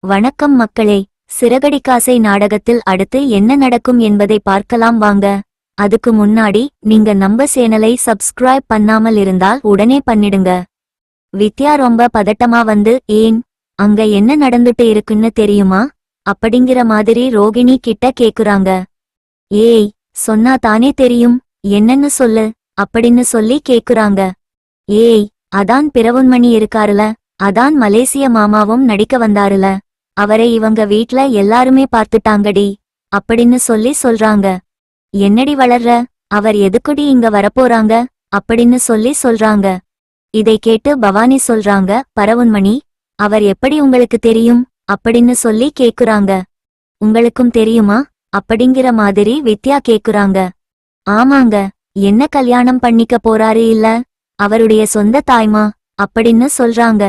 வணக்கம் மக்களே. சிறகடிக்காசை நாடகத்தில் அடுத்து என்ன நடக்கும் என்பதை பார்க்கலாம் வாங்க. அதுக்கு முன்னாடி நீங்க நம்ம சேனலை சப்ஸ்கிரைப் பண்ணாமல் இருந்தால் உடனே பண்ணிடுங்க. வித்யா ரொம்ப பதட்டமா வந்து, ஏன் அங்க என்ன நடந்துட்டு இருக்குன்னு தெரியுமா அப்படிங்கிற மாதிரி ரோகிணி கிட்ட கேக்குறாங்க. ஏய், சொன்னா தானே தெரியும், என்னன்னு சொல்லு அப்படின்னு சொல்லி கேக்குறாங்க. ஏய், அதான் பிரவுன்மணி இருக்காருல, அதான் மலேசிய மாமாவும் நடிக்க வந்தாருல, அவரை இவங்க வீட்ல எல்லாருமே பார்த்துட்டாங்கடி அப்படின்னு சொல்றாங்க. என்னடி வளர்ற, அவர் எதுக்குடி இங்க வரப்போறாங்க அப்படின்னு சொல்றாங்க. இதை கேட்டு பவானி சொல்றாங்க, பரவுன்மணி அவர் எப்படி உங்களுக்கு தெரியும் அப்படின்னு கேக்குறாங்க. உங்களுக்கும் தெரியுமா அப்படிங்கிற மாதிரி வித்யா கேக்குறாங்க. ஆமாங்க, என்ன கல்யாணம் பண்ணிக்க போறாரு இல்ல, அவருடைய சொந்த தாய்மா அப்படின்னு சொல்றாங்க.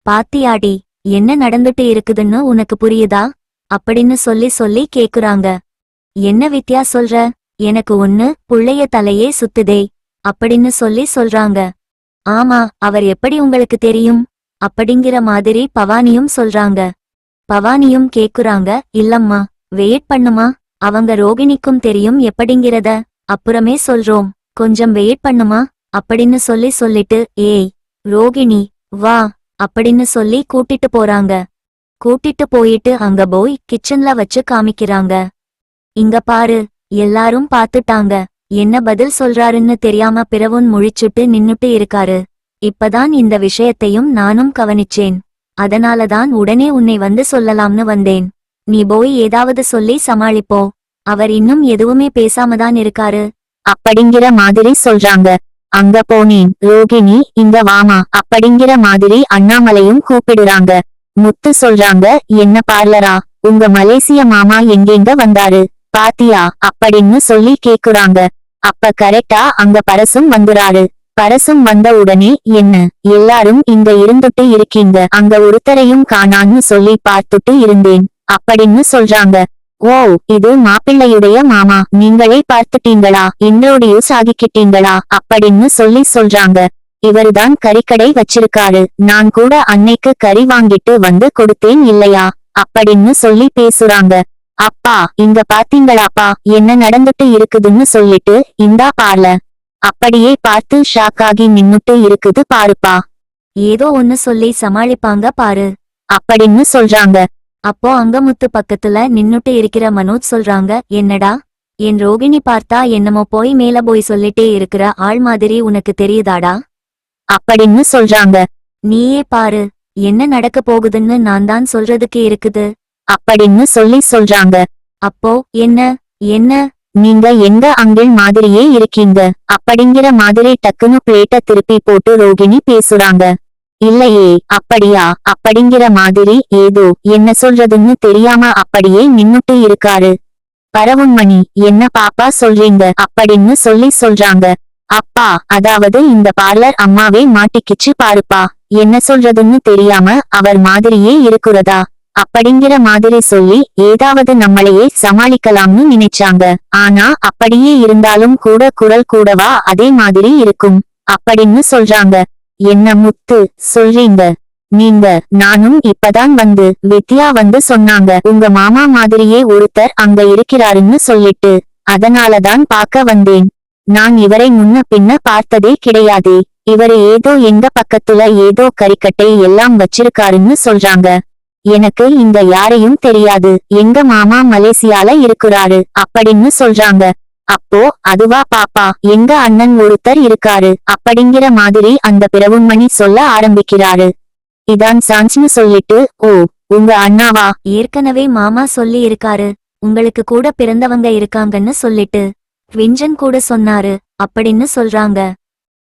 பாத்தியாடி, என்ன நடந்துட்டு இருக்குதுன்னு உனக்கு புரியுதா அப்படின்னு சொல்லி கேக்குறாங்க. என்ன வித்யா சொல்ற, எனக்கு ஒண்ணு புள்ளைய தலையே சுத்துதே அப்படின்னு சொல்றாங்க. ஆமா, அவர் எப்படி உங்களுக்கு தெரியும் அப்படிங்கிற மாதிரி பவானியும் சொல்றாங்க. பவானியும் கேக்குறாங்க, இல்லம்மா, வெயிட் பண்ணுமா, அவங்க ரோகிணிக்கும் தெரியும் எப்படிங்கிறத அப்புறமே சொல்றோம், கொஞ்சம் வெயிட் பண்ணுமா அப்படின்னு சொல்லிட்டு, ஏய் ரோகிணி வா அப்படின்னு கூட்டிட்டு போறாங்க. கூட்டிட்டு போயிட்டு அங்க போய் கிச்சன்ல வச்சு காமிக்கிறாங்க. இங்க பாரு, எல்லாரும் பாத்துட்டாங்க, என்ன பதில் சொல்றாருன்னு தெரியாம பிரவுன் முழிச்சுட்டு நின்னுட்டு இருக்காரு. இப்பதான் இந்த விஷயத்தையும் நானும் கவனிச்சேன், அதனாலதான் உடனே உன்னை வந்து சொல்லலாம்னு வந்தேன். நீ போய் ஏதாவது சொல்லி சமாளிப்போ, அவர் இன்னும் எதுவுமே பேசாமதான் இருக்காரு அப்படிங்கிற மாதிரி சொல்றாங்க. அங்க போனேன் ரோகிணி, இங்க வாமா அப்படிங்கிற மாதிரி அண்ணாமலையும் கூப்பிடுறாங்க. முத்து சொல்றாங்க, என்ன பார்லரா, உங்க மலேசிய மாமா எங்கெங்க வந்தாரு பாத்தியா அப்படின்னு கேக்குறாங்க. அப்ப கரெக்டா அங்க பரசும் வந்துறாரு. பரசும் வந்த உடனே, என்ன எல்லாரும் இங்க இருந்துட்டு இருக்கீங்க, அங்க ஒருத்தரையும் காணான்னு பார்த்துட்டு இருந்தேன் அப்படின்னு சொல்றாங்க. ஓ, இது மாப்பிள்ளையுடைய மாமா, நீங்களே பார்த்துட்டீங்களா, இன்ட்ரோடியூஸ் ஆகிக்கிட்டீங்களா அப்படின்னு சொல்றாங்க. இவருதான் கறிக்கடை வச்சிருக்காரு, நான் கூட அன்னைக்கு கறி வாங்கிட்டு வந்து கொடுத்தேன் இல்லையா அப்படின்னு பேசுறாங்க. அப்பா, இங்க பாத்தீங்களாப்பா என்ன நடந்துட்டு இருக்குதுன்னு சொல்லிட்டு, இந்தா பார்ல அப்படியே பார்த்து ஷாக் ஆகி நின்னுட்டு இருக்குது பாருப்பா, ஏதோ ஒன்னு சமாளிப்பாங்க பாரு அப்படின்னு சொல்றாங்க. அப்போ அங்கமுத்து பக்கத்துல நின்னுட்டு இருக்கிற மனோஜ் சொல்றாங்க, என்னடா, என் ரோகிணி பார்த்தா என்னமோ போய் மேல போய் சொல்லிட்டே இருக்கிற ஆள் மாதிரி உனக்கு தெரியுதாடா அப்படின்னு சொல்றாங்க. நீயே பாரு, என்ன நடக்க போகுதுன்னு நான் தான் சொல்றதுக்கு இருக்குது அப்படின்னு சொல்றாங்க. அப்போ என்ன என்ன நீங்க எங்க அங்கிள் மாதிரியே இருக்கீங்க அப்படிங்கிற மாதிரி டக்குனு பிளேட்ட திருப்பி போட்டு ரோகிணி பேசுறாங்க. இல்லையே, அப்படியா அப்படிங்கிற மாதிரி ஏதோ என்ன சொல்றதுன்னு தெரியாம அப்படியே நின்னுட்டு இருக்காரு. பரவுன்மணி, என்ன பாப்பா சொல்றீங்க அப்படின்னு சொல்றாங்க. அப்பா, அதாவது இந்த பார்லர் அம்மாவே மாட்டிக்கிச்சு பாருப்பா, என்ன சொல்றதுன்னு தெரியாம அவர் மாதிரியே இருக்குறதா அப்படிங்கிற மாதிரி ஏதாவது நம்மளையே சமாளிக்கலாம்னு நினைச்சாங்க. ஆனா அப்படியே இருந்தாலும் கூட குரல் கூடவா அதே மாதிரி இருக்கும் அப்படின்னு சொல்றாங்க. என்ன முத்து சொல்றீங்க நீங்க, நானும் இப்பதான் வந்து வித்யா வந்து சொன்னாங்க, உங்க மாமா மாதிரியே ஒருத்தர் அங்க இருக்கிறாருன்னு சொல்லிட்டு, அதனாலதான் பார்க்க வந்தேன். நான் இவரை முன்ன பின்ன பார்த்ததே கிடையாதே, இவரு ஏதோ எங்க பக்கத்துல ஏதோ கறிக்கட்டை எல்லாம் வச்சிருக்காருன்னு சொல்றாங்க. எனக்கு இங்க யாரையும் தெரியாது, எங்க மாமா மலேசியால இருக்கிறாரு அப்படின்னு சொல்றாங்க. அப்போ அதுவா பாப்பா, எங்க அண்ணன் ஒருத்தர் இருக்காரு அப்படிங்கிற மாதிரி அந்த பிரவுன்மணி சொல்ல ஆரம்பிக்கிறாரு. இதான் சான்ஸ்னு சொல்லிட்டு, ஓ, உங்க அண்ணாவா, ஏற்கனவே மாமா சொல்லி இருக்காரு, உங்களுக்கு கூட பிறந்தவங்க இருக்காங்கன்னு சொல்லிட்டு ட்வின்ஜன் கூட சொன்னாரு அப்படின்னு சொல்றாங்க.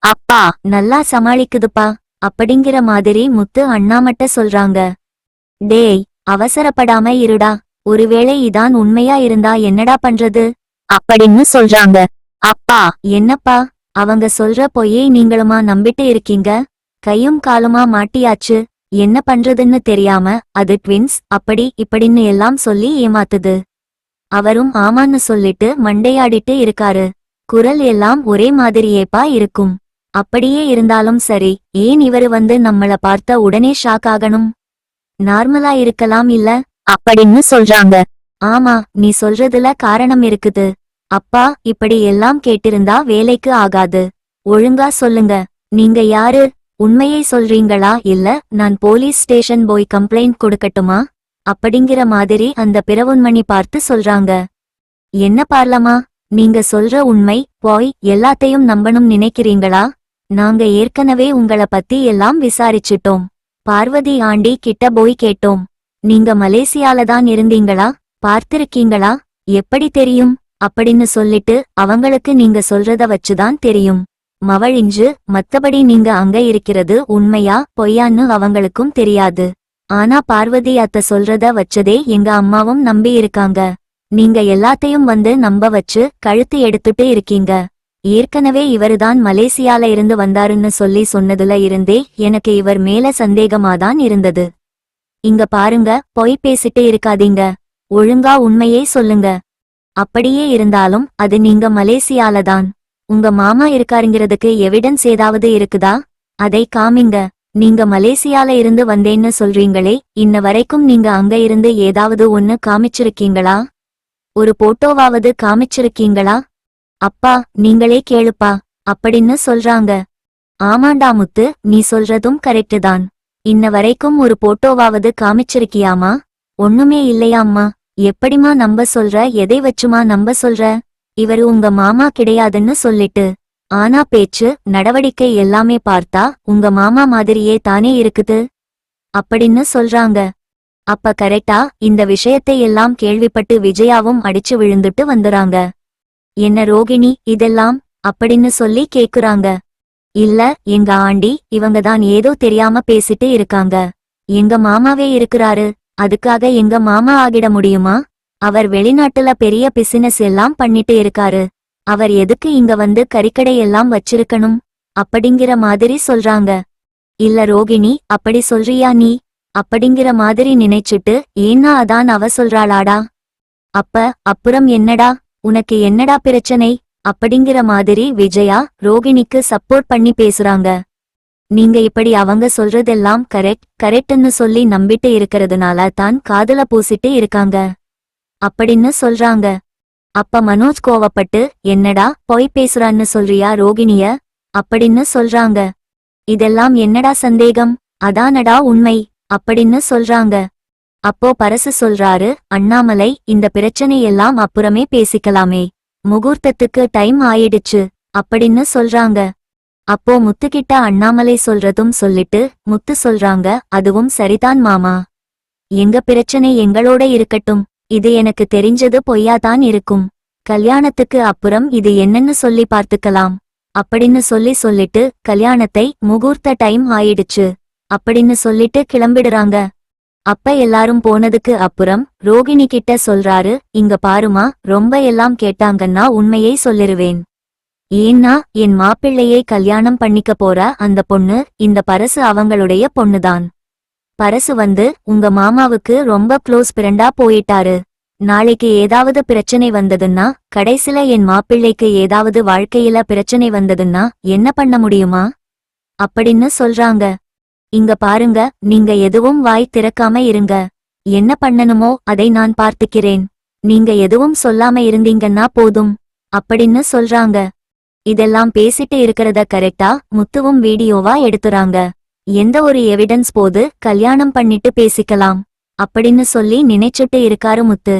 அப்பா, நல்லா சமாளிக்குதுப்பா அப்படிங்கிற மாதிரி முத்து அண்ணாமட்ட சொல்றாங்க. டேய், அவசரப்படாம இருடா, ஒருவேளை இதான் உண்மையா இருந்தா என்னடா பண்றது அப்படின்னு சொல்றாங்க. அப்பா, என்னப்பா, அவங்க சொல்ற பொய்யை நீங்களுமா நம்பிட்டு இருக்கீங்க, கையும் காலுமா மாட்டியாச்சு, என்ன பண்றதுன்னு தெரியாம அது ட்வின்ஸ் அப்படி இப்படின்னு எல்லாம் சொல்லி ஏமாத்துது. அவரும் ஆமான்னு சொல்லிட்டு மண்டையாடிட்டு இருக்காரு. குரல் எல்லாம் ஒரே மாதிரியேப்பா இருக்கும். அப்படியே இருந்தாலும் சரி, ஏன் இவரு வந்து நம்மள பார்த்த உடனே ஷாக் ஆகணும் நார்மலா இருக்கலாம் இல்ல அப்படின்னு சொல்றாங்க. ஆமா, நீ சொல்றதுல காரணம் இருக்குது. அப்பா இப்படி எல்லாம் கேட்டிருந்தா வேலைக்கு ஆகாது. ஒழுங்கா சொல்லுங்க, நீங்க யாரு? உண்மையை சொல்றீங்களா இல்ல நான் போலீஸ் ஸ்டேஷன் போய் கம்ப்ளைண்ட் கொடுக்கட்டுமா? அப்படிங்கிற மாதிரி அந்த பிறவுண்மணி பார்த்து சொல்றாங்க. என்ன பார்லமா, நீங்க சொல்ற உண்மை போய் எல்லாத்தையும் நம்பணும் நினைக்கிறீங்களா? நாங்க ஏற்கனவே உங்கள பத்தி எல்லாம் விசாரிச்சிட்டோம். பார்வதி ஆண்டி கிட்ட போய் கேட்டோம். நீங்க மலேசியால தான் இருந்தீங்களா? பார்த்திருக்கீங்களா? எப்படி தெரியும்? அப்படின்னு சொல்லிட்டு அவங்களுக்கு நீங்க சொல்றத வச்சுதான் தெரியும் மவழிஞ்சு. மத்தபடி நீங்க அங்க இருக்கிறது உண்மையா பொய்யான்னு அவங்களுக்கும் தெரியாது. ஆனா பார்வதி அத்த சொல்றத வச்சதே எங்க அம்மாவும் நம்பி இருக்காங்க. நீங்க எல்லாத்தையும் வந்து நம்ப வச்சு கழுத்து எடுத்துட்டு இருக்கீங்க. ஏற்கனவே இவருதான் மலேசியால இருந்து வந்தாருன்னு சொல்லி சொன்னதுல இருந்தே எனக்கு இவர் மேல சந்தேகமாதான் இருந்தது. இங்க பாருங்க, பொய் பேசிட்டு இருக்காதீங்க. ஒழுங்கா உண்மையே சொல்லுங்க. அப்படியே இருந்தாலும் அது நீங்க மலேசியால தான். உங்க மாமா இருக்காருங்கிறதுக்கு எவிடன்ஸ் ஏதாவது இருக்குதா? அதை காமிங்க. நீங்க மலேசியால இருந்து வந்தேன்னு சொல்றீங்களே, இன்ன வரைக்கும் நீங்க அங்க இருந்து ஏதாவது ஒன்னு காமிச்சிருக்கீங்களா? ஒரு போட்டோவாவது காமிச்சிருக்கீங்களா? அப்பா நீங்களே கேளுப்பா அப்படின்னு சொல்றாங்க. ஆமாண்டா முத்து, நீ சொல்றதும் கரெக்டு தான். இன்ன வரைக்கும் ஒரு போட்டோவாவது காமிச்சிருக்கியாமா? ஒண்ணுமே இல்லையாம்மா. எப்படிமா நம்ப சொல்ற? எதை வச்சுமா நம்ப சொல்ற? இவரு உங்க மாமா கிடையாதுன்னு சொல்லிட்டு. ஆனா பேச்சு நடவடிக்கை எல்லாமே பார்த்தா உங்க மாமா மாதிரியே தானே இருக்குது அப்படின்னு சொல்றாங்க. அப்ப கரெக்டா இந்த விஷயத்தை எல்லாம் கேள்விப்பட்டு விஜயாவும் அடிச்சு விழுந்துட்டு வந்துறாங்க. என்ன ரோகிணி இதெல்லாம் அப்படின்னு சொல்லி கேக்குறாங்க. இல்ல எங்க ஆண்டி, இவங்க தான் ஏதோ தெரியாம பேசிட்டு இருக்காங்க. எங்க மாமாவே இருக்கிறாரு, அதுக்காக எங்க மாமா ஆகிட முடியுமா? அவர் வெளிநாட்டுல பெரிய பிசினஸ் எல்லாம் பண்ணிட்டு இருக்காரு. அவர் எதுக்கு இங்க வந்து கறிக்கடை எல்லாம் வச்சிருக்கணும்? அப்படிங்கிற மாதிரி சொல்றாங்க. இல்ல ரோகிணி, அப்படி சொல்றியா நீ? அப்படிங்கிற மாதிரி நினைச்சிட்டு ஏன்னா அதான் அவ சொல்றாளாடா. அப்புறம் என்னடா, உனக்கு என்னடா பிரச்சனை? அப்படிங்கிற மாதிரி விஜயா ரோகிணிக்கு சப்போர்ட் பண்ணி பேசுறாங்க. நீங்க இப்படி அவங்க சொல்றதெல்லாம் கரெக்ட்னு சொல்லி நம்பிட்டு இருக்கிறதுனால தான் காதுல பூசிட்டு இருக்காங்க அப்படின்னு சொல்றாங்க. அப்ப மனோஜ் கோவப்பட்டு என்னடா பொய் பேசுறான்னு சொல்றியா ரோகிணிய? அப்படின்னு சொல்றாங்க. இதெல்லாம் என்னடா சந்தேகம், அதானடா உண்மை அப்படின்னு சொல்றாங்க. அப்போ பரசு சொல்றாரு, அண்ணாமலை இந்த பிரச்சனையெல்லாம் அப்புறமே பேசிக்கலாமே, முகூர்த்தத்துக்கு டைம் ஆயிடுச்சு அப்படின்னு சொல்றாங்க. அப்போ முத்துக்கிட்ட அண்ணாமலை சொல்றதும் சொல்லிட்டு முத்து சொல்றாங்க, அதுவும் சரிதான் மாமா. எங்க பிரச்சனை எங்களோட இருக்கட்டும். இது எனக்கு தெரிஞ்சது பொய்யாதான் இருக்கும். கல்யாணத்துக்கு அப்புறம் இது என்னன்னு சொல்லி பார்த்துக்கலாம் அப்படின்னு சொல்லிட்டு கல்யாணத்தை முகூர்த்த டைம் ஆயிடுச்சு அப்படின்னு சொல்லிட்டு கிளம்பிடுறாங்க. அப்ப எல்லாரும் போனதுக்கு அப்புறம் ரோகிணி கிட்ட சொல்றாரு, இங்க பாருமா, ரொம்ப எல்லாம் கேட்டாங்கன்னா உண்மையை சொல்லிருவேன். ஏன்னா என் மாப்பிள்ளையை கல்யாணம் பண்ணிக்க போற அந்த பொண்ணு இந்த பரசு அவங்களுடைய பொண்ணுதான். பரசு வந்து உங்க மாமாவுக்கு ரொம்ப க்ளோஸ் ஃப்ரெண்டா போயிட்டாரு. நாளைக்கு ஏதாவது பிரச்சனை வந்ததுன்னா, கடைசில என் மாப்பிள்ளைக்கு ஏதாவது வாழ்க்கையில பிரச்சனை வந்ததுன்னா என்ன பண்ண முடியுமா? அப்படின்னு சொல்றாங்க. இங்க பாருங்க, நீங்க எதுவும் வாய் திறக்காம இருங்க. என்ன பண்ணணுமோ அதை நான் பார்த்துக்கிறேன். நீங்க எதுவும் சொல்லாம இருந்தீங்கன்னா போதும் அப்படின்னு சொல்றாங்க. இதெல்லாம் பேசிட்டு இருக்கிறத கரெக்டா முத்துவும் வீடியோவா எடுத்துறாங்க. எந்த ஒரு எவிடன்ஸ் போது கல்யாணம் பண்ணிட்டு பேசிக்கலாம் அப்படின்னு சொல்லி நினைச்சிட்டு இருக்காரு முத்து.